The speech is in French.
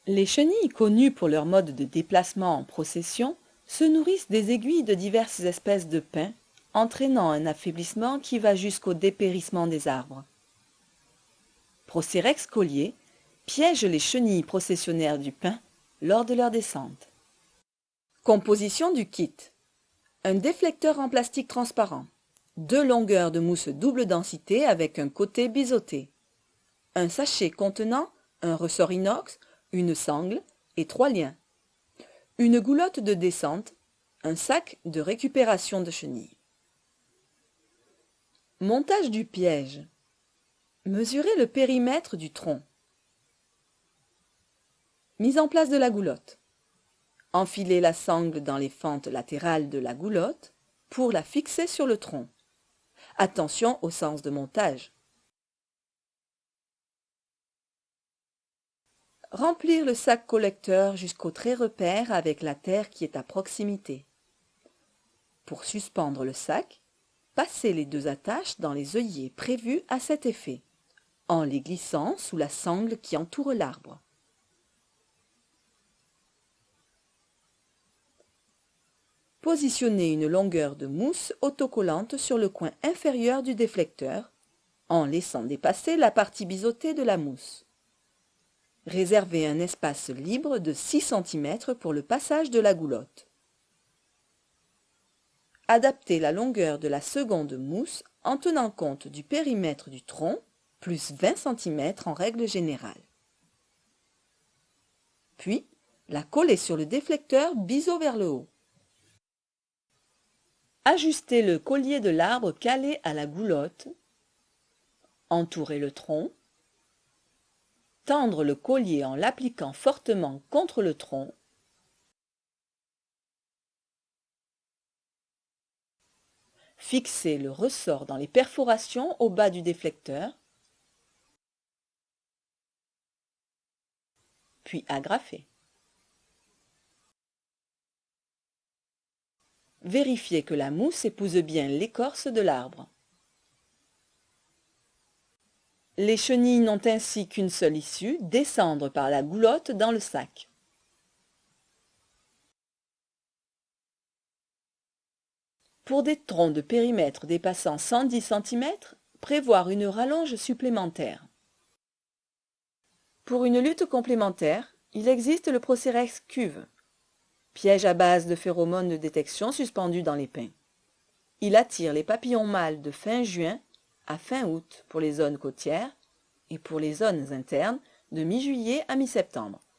Les chenilles, connues pour leur mode de déplacement en procession, se nourrissent des aiguilles de diverses espèces de pins, entraînant un affaiblissement qui va jusqu'au dépérissement des arbres. Procerex collier piège les chenilles processionnaires du pin lors de leur descente. Composition du kit. Un déflecteur en plastique transparent. 2 longueurs de mousse double densité avec un côté biseauté. Un sachet contenant un ressort inox, une sangle et 3 liens. Une goulotte de descente, un sac de récupération de chenilles. Montage du piège. Mesurer le périmètre du tronc. Mise en place de la goulotte. Enfiler la sangle dans les fentes latérales de la goulotte pour la fixer sur le tronc. Attention au sens de montage. Remplir le sac collecteur jusqu'au trait repère avec la terre qui est à proximité. Pour suspendre le sac, passez les 2 attaches dans les œillets prévus à cet effet, en les glissant sous la sangle qui entoure l'arbre. Positionnez une longueur de mousse autocollante sur le coin inférieur du déflecteur, en laissant dépasser la partie biseautée de la mousse. Réservez un espace libre de 6 cm pour le passage de la goulotte. Adaptez la longueur de la seconde mousse en tenant compte du périmètre du tronc, plus 20 cm en règle générale. Puis, la coller sur le déflecteur biseau vers le haut. Ajustez le collier de l'arbre calé à la goulotte. Entourez le tronc. Tendre le collier en l'appliquant fortement contre le tronc. Fixez le ressort dans les perforations au bas du déflecteur. Puis agrafez. Vérifiez que la mousse épouse bien l'écorce de l'arbre. Les chenilles n'ont ainsi qu'une seule issue, descendre par la goulotte dans le sac. Pour des troncs de périmètre dépassant 110 cm, prévoir une rallonge supplémentaire. Pour une lutte complémentaire, il existe le Procerex cuve, piège à base de phéromones de détection suspendu dans les pins. Il attire les papillons mâles de fin juin à fin août pour les zones côtières et pour les zones internes de mi-juillet à mi-septembre.